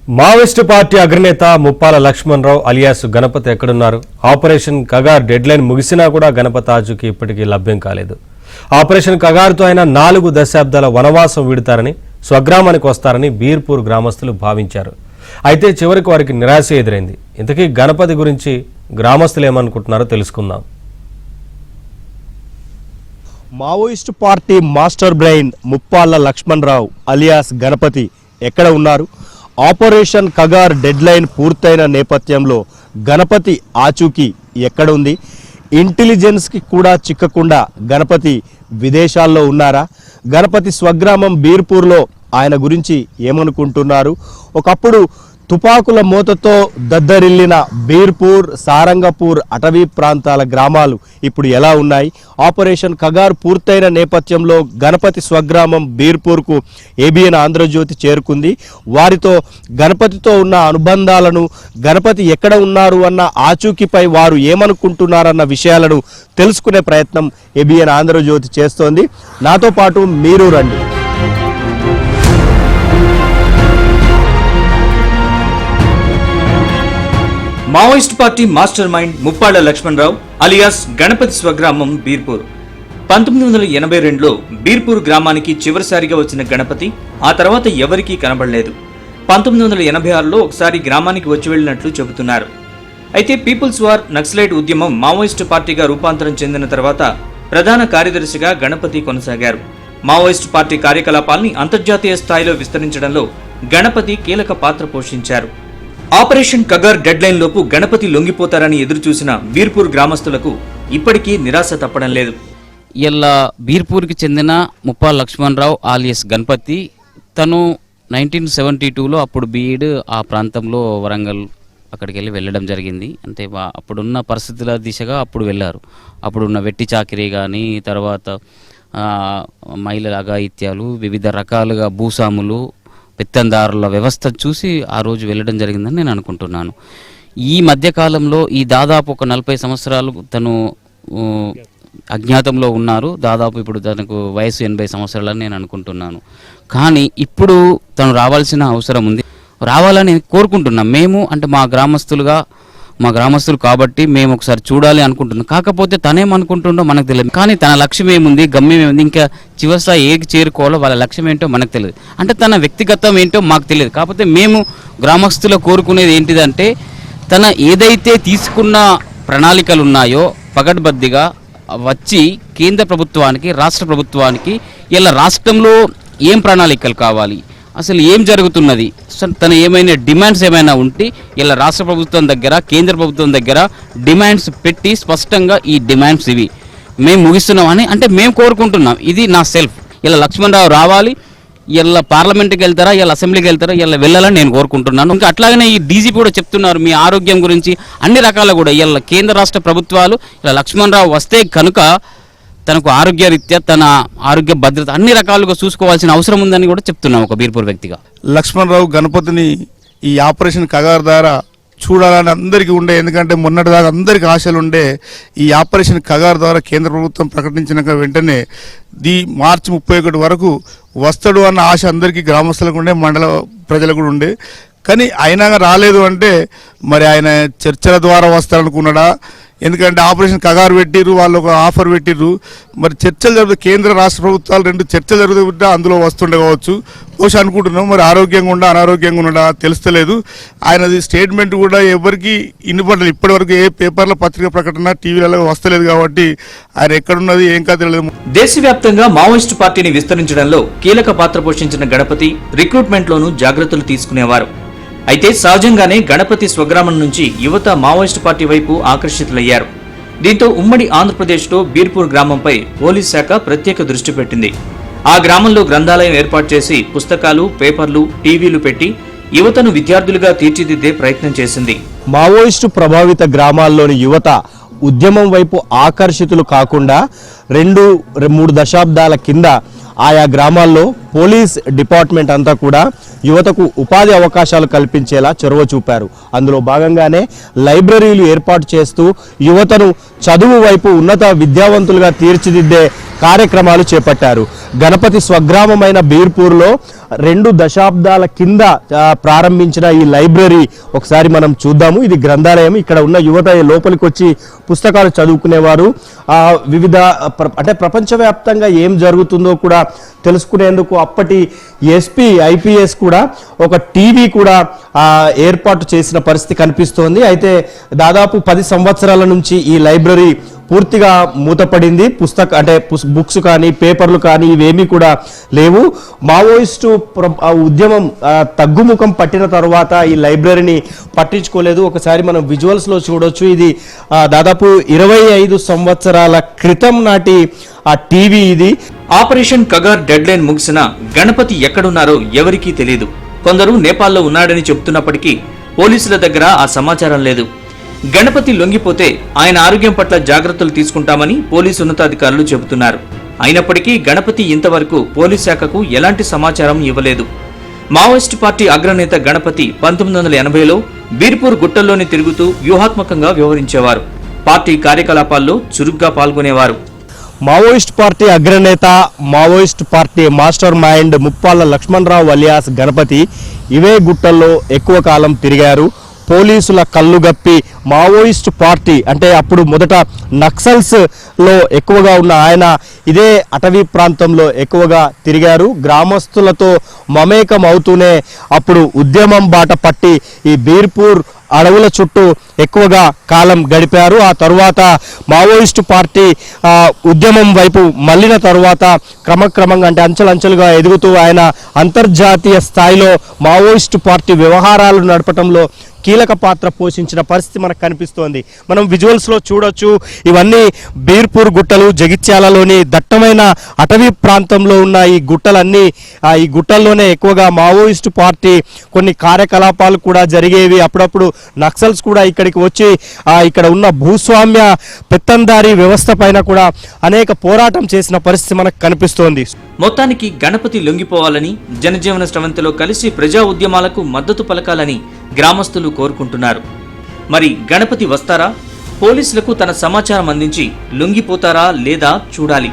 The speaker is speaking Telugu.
మావోయిస్టు పార్టీ అగ్రనేత ముప్పాల లక్ష్మణరావు అలియాస్ గణపతి ఎక్కడున్నారు? ఆపరేషన్ కగార్ డెడ్లైన్ ముగిసినా కూడా గణపతి ఆచూకీ ఇప్పటికీ లభ్యం కాలేదు. ఆపరేషన్ కగార్తో ఆయన 4 దశాబ్దాల వనవాసం వీడుతారని, స్వగ్రామానికి వస్తారని బీర్పూర్ గ్రామస్తులు భావించారు. అయితే చివరికి వారికి నిరాశ ఎదురైంది. ఇంతకీ గణపతి గురించి గ్రామస్తులు ఏమనుకుంటున్నారో తెలుసుకుందాం. Maoist party master brain Muppala Lakshmanarao alias Ganapathi ఎక్కడ ఉన్నారు? ఆపరేషన్ కగార్ డెడ్లైన్ పూర్తయిన నేపథ్యంలో గణపతి ఆచూకీ ఎక్కడ ఉంది? ఇంటెలిజెన్స్కి కూడా చిక్కకుండా గణపతి విదేశాల్లో ఉన్నారా? గణపతి స్వగ్రామం బీర్పూర్లో ఆయన గురించి ఏమనుకుంటున్నారు? ఒకప్పుడు తుపాకుల మోతతో దద్దరిల్లిన బీర్పూర్, సారంగపూర్ అటవీ ప్రాంతాల గ్రామాలు ఇప్పుడు ఎలా ఉన్నాయి? ఆపరేషన్ కగార్ పూర్తయిన నేపథ్యంలో గణపతి స్వగ్రామం బీర్పూర్కు ఏబిఎన్ ఆంధ్రజ్యోతి చేరుకుంది. వారితో గణపతితో ఉన్న అనుబంధాలను, గణపతి ఎక్కడ ఉన్నారు అన్న ఆచూకీపై వారు ఏమనుకుంటున్నారన్న విషయాలను తెలుసుకునే ప్రయత్నం ఏబిఎన్ ఆంధ్రజ్యోతి చేస్తోంది. నాతో పాటు మీరు రండి. Maoist party master mind Muppalla Lakshmanarao alias Ganapathi స్వగ్రామం బీర్పూర్. 1982లో బీర్పూర్ గ్రామానికి చివరిసారిగా వచ్చిన గణపతి ఆ తర్వాత ఎవరికీ కనబడలేదు. 1986లో ఒకసారి గ్రామానికి వచ్చి వెళ్లినట్లు చెబుతున్నారు. అయితే పీపుల్స్ వార్ నక్సలైట్ ఉద్యమం మావోయిస్టు పార్టీగా రూపాంతరం చెందిన తర్వాత ప్రధాన కార్యదర్శిగా గణపతి కొనసాగారు. మావోయిస్టు పార్టీ కార్యకలాపాల్ని అంతర్జాతీయ స్థాయిలో విస్తరించడంలో గణపతి కీలక పాత్ర పోషించారు. ఆపరేషన్ కగార్ డెడ్లైన్ లోపు గణపతి లొంగిపోతారని ఎదురుచూసిన బీర్పూర్ గ్రామస్తులకు ఇప్పటికీ నిరాశ తప్పడం లేదు. ఇలా బీర్పూర్కి చెందిన ముప్పాల లక్ష్మణరావు ఆలియస్ గణపతి తను 1972లో అప్పుడు బీఈడ్ ఆ ప్రాంతంలో వరంగల్ అక్కడికి వెళ్ళడం జరిగింది. అంటే అప్పుడున్న పరిస్థితుల దిశగా అప్పుడు వెళ్ళారు. అప్పుడున్న వెట్టి చాకిరీ కానీ, తర్వాత మహిళల అఘాయిత్యాలు, వివిధ రకాలుగా భూస్వాములు, పెత్తందారుల వ్యవస్థ చూసి ఆ రోజు వెళ్ళడం జరిగిందని నేను అనుకుంటున్నాను. ఈ మధ్యకాలంలో ఈ దాదాపు ఒక 40 సంవత్సరాలు తను అజ్ఞాతంలో ఉన్నారు. దాదాపు ఇప్పుడు తనకు వయసు 80 సంవత్సరాలని నేను అనుకుంటున్నాను. కానీ ఇప్పుడు తను రావాల్సిన అవసరం ఉంది, రావాలని కోరుకుంటున్నాం మేము. అంటే మా గ్రామస్తులు కాబట్టి మేము ఒకసారి చూడాలి అనుకుంటున్నాం. కాకపోతే తనేమనుకుంటుండో మనకు తెలియదు. కానీ తన లక్ష్యం ఏముంది, గమ్యం ఏముంది, ఇంకా చివరిసారి ఏకి చేరుకోవాలో వాళ్ళ లక్ష్యం ఏంటో మనకు తెలియదు. అంటే తన వ్యక్తిగతం ఏంటో మాకు తెలియదు. కాకపోతే మేము గ్రామస్తులు కోరుకునేది ఏంటిదంటే తన ఏదైతే తీసుకున్న ప్రణాళికలు ఉన్నాయో పగడ్బందీగా వచ్చి కేంద్ర ప్రభుత్వానికి, రాష్ట్ర ప్రభుత్వానికి ఇలా రాష్ట్రంలో ఏం ప్రణాళికలు కావాలి, అసలు ఏం జరుగుతున్నది, తన ఏమైనా డిమాండ్స్ ఏమైనా ఉంటే ఇలా రాష్ట్ర ప్రభుత్వం దగ్గర, కేంద్ర ప్రభుత్వం దగ్గర డిమాండ్స్ పెట్టి స్పష్టంగా ఈ డిమాండ్స్ ఇవి మేము ముగిస్తున్నామని అంటే మేము కోరుకుంటున్నాం. ఇది నా సెల్ఫ్. ఇలా లక్ష్మణరావు రావాలి, ఇలా పార్లమెంట్కి వెళ్తారా, ఇలా అసెంబ్లీకి వెళ్తారా, ఇలా వెళ్ళాలని నేను కోరుకుంటున్నాను. ఇంకా అట్లాగనే ఈ డీజీపీ కూడా చెప్తున్నారు మీ ఆరోగ్యం గురించి అన్ని రకాల కూడా ఇలా కేంద్ర రాష్ట్ర ప్రభుత్వాలు ఇలా లక్ష్మణరావు వస్తే కనుక తనకు ఆరోగ్యరీత్యా తన ఆరోగ్య భద్రత అన్ని రకాలుగా చూసుకోవాల్సిన అవసరం ఉందని కూడా చెప్తున్నాం ఒక బీర్పూర్ వ్యక్తిగా. లక్ష్మణరావు గణపతిని ఈ ఆపరేషన్ కగార్ ద్వారా చూడాలని అందరికీ ఉండే, ఎందుకంటే మొన్నటిదాకా అందరికీ ఆశలు ఉండే. ఈ ఆపరేషన్ కగార్ ద్వారా కేంద్ర ప్రభుత్వం ప్రకటించిన వెంటనే మార్చి 31 వరకు వస్తాడు అన్న ఆశ అందరికీ గ్రామస్తులకు ఉండే, మండల ప్రజలకు కూడా ఉండే. కానీ అయినా రాలేదు అంటే మరి ఆయన చర్చల ద్వారా వస్తారనుకున్నాడా? ఎందుకంటే ఆపరేషన్ కగారు పెట్టిర్రు, వాళ్ళు ఒక ఆఫర్ పెట్టిర్రు. మరి చర్చలు జరుగుతాయి, కేంద్ర రాష్ట్ర ప్రభుత్వాలు 2 చర్చలు జరుగుతుంటే అందులో వస్తుండే కావచ్చు బహుశా అనుకుంటున్నాం. మరి ఆరోగ్యంగా ఉండా అనారోగ్యంగా ఉండడా తెలుస్తలేదు. ఆయనది స్టేట్మెంట్ కూడా ఎవరికి ఇన్నిపడలేదు. ఇప్పటివరకు ఏ పేపర్ల పత్రిక ప్రకటన టీవీలలో వస్తలేదు కాబట్టి ఆయన ఎక్కడున్నది ఏం కాదు తెలియదు. దేశవ్యాప్తంగా మావోయిస్టు పార్టీని విస్తరించడంలో కీలక పాత్ర పోషించిన గణపతి రిక్రూట్మెంట్లోనూ జాగ్రత్తలు తీసుకునేవారు. అయితే సహజంగానే గణపతి స్వగ్రామం నుంచి యువత మావోయిస్టు పార్టీ వైపు ఆకర్షితులయ్యారు. దీంతో ఉమ్మడి ఆంధ్రప్రదేశ్లో బీర్పూర్ గ్రామంపై పోలీస్ శాఖ ప్రత్యేక దృష్టి పెట్టింది. ఆ గ్రామంలో గ్రంథాలయం ఏర్పాటు చేసి పుస్తకాలు, పేపర్లు, టీవీలు పెట్టి యువతను విద్యార్థులుగా తీర్చిదిద్దే ప్రయత్నం చేసింది. మావోయిస్టు ప్రభావిత గ్రామాల్లోని యువత ఉద్యమం వైపు ఆకర్షితులు కాకుండా 2-3 దశాబ్దాల కింద ఆయా గ్రామాల్లో పోలీస్ డిపార్ట్మెంట్ అంతా కూడా యువతకు ఉపాధి అవకాశాలు కల్పించేలా చొరవ చూపారు. అందులో భాగంగానే లైబ్రరీలు ఏర్పాటు చేస్తూ యువతను చదువు వైపు ఉన్నత విద్యావంతులుగా తీర్చిదిద్దే కార్యక్రమాలు చేపట్టారు. గణపతి స్వగ్రామమైన బీర్పూర్లో 2 దశాబ్దాల కింద ప్రారంభించిన ఈ లైబ్రరీ ఒకసారి మనం చూద్దాము. ఇది గ్రంథాలయం. ఇక్కడ ఉన్న యువత లోపలికి వచ్చి పుస్తకాలు చదువుకునేవారు. వివిధ అంటే ప్రపంచవ్యాప్తంగా ఏం జరుగుతుందో కూడా తెలుసుకునేందుకు అప్పటి ఎస్పీ ఐపీఎస్ కూడా ఒక టీవీ కూడా ఏర్పాటు చేసిన పరిస్థితి కనిపిస్తోంది. అయితే దాదాపు 10 సంవత్సరాల నుంచి ఈ లైబ్రరీ పూర్తిగా మూతపడింది. బుక్స్ కానీ పేపర్లు కానీ ఇవేమీ కూడా లేవు. మావోయిస్టు ఉద్యమం తగ్గుముఖం పట్టిన తర్వాత ఈ లైబ్రరీని పట్టించుకోలేదు. ఒకసారి మనం విజువల్స్లో చూడొచ్చు. ఇది దాదాపు 25 సంవత్సరాల క్రితం నాటి ఆ టీవీ ఇది. ఆపరేషన్ కగార్ డెడ్ లైన్ ముగిసిన గణపతి ఎక్కడున్నారో ఎవరికీ తెలియదు. కొందరు నేపాల్లో ఉన్నాడని చెబుతున్నప్పటికీ పోలీసుల దగ్గర ఆ సమాచారం లేదు. గణపతి లొంగిపోతే ఆయన ఆరోగ్యం పట్ల జాగ్రత్తలు తీసుకుంటామని పోలీసు ఉన్నతాధికారులు చెబుతున్నారు. అయినప్పటికీ గణపతి ఇంతవరకు పోలీస్ శాఖకు ఎలాంటి సమాచారం ఇవ్వలేదు. మావోయిస్టు పార్టీ అగ్రనేత గణపతి 1980లో బీర్పూర్ గుట్టల్లోని తిరుగుతూ వ్యూహాత్మకంగా వ్యవహరించేవారు. పార్టీ కార్యకలాపాల్లో చురుగ్గా పాల్గొనేవారు. మావోయిస్ట్ పార్టీ అగ్రనేత, Maoist party master mind Muppalla Lakshmanarao alias Ganapathi ఇవే గుట్టల్లో ఎక్కువ కాలం తిరిగారు. పోలీసుల కళ్ళుగప్పి మావోయిస్ట్ పార్టీ అంటే అప్పుడు మొదట నక్సల్స్ లో ఎక్కువగా ఉన్న ఆయన ఇదే అటవీ ప్రాంతంలో ఎక్కువగా తిరిగారు. గ్రామస్తులతో మమేకం అవుతూనే అప్పుడు ఉద్యమం బాట పట్టి ఈ బీర్పూర్ అడవుల చుట్టూ ఎక్కువగా కాలం గడిపారు. ఆ తరువాత మావోయిస్టు పార్టీ ఉద్యమం వైపు మళ్ళిన తరువాత క్రమక్రమంగా అంటే అంచెలంచెలుగా ఎదుగుతూ ఆయన అంతర్జాతీయ స్థాయిలో మావోయిస్టు పార్టీ వ్యవహారాలు నడపడంలో కీలక పాత్ర పోషించిన పరిస్థితి మనకు కనిపిస్తోంది. మనం విజువల్స్లో చూడొచ్చు. ఇవన్నీ బీర్పూర్ గుట్టలు, జగిత్యాలలోని దట్టమైన అటవీ ప్రాంతంలో ఉన్న ఈ గుట్టలన్నీ ఈ గుట్టల్లోనే ఎక్కువగా మావోయిస్టు పార్టీ కొన్ని కార్యకలాపాలు కూడా జరిగేవి. అప్పుడప్పుడు నక్సల్స్ కూడా ఇక్కడికి వచ్చి ఇక్కడ ఉన్న భూస్వామ్య పెత్తందారీ వ్యవస్థ పైన కూడా అనేక పోరాటం చేసిన పరిస్థితి మనకు కనిపిస్తోంది. మొత్తానికి గణపతి లొంగిపోవాలని, జనజీవన స్రవంతిలో కలిసి ప్రజా ఉద్యమాలకు మద్దతు పలకాలని గ్రామస్తులు కోరుకుంటున్నారు. మరి గణపతి వస్తారా? పోలీసులకు తన సమాచారం అందించి లొంగిపోతారా లేదా చూడాలి.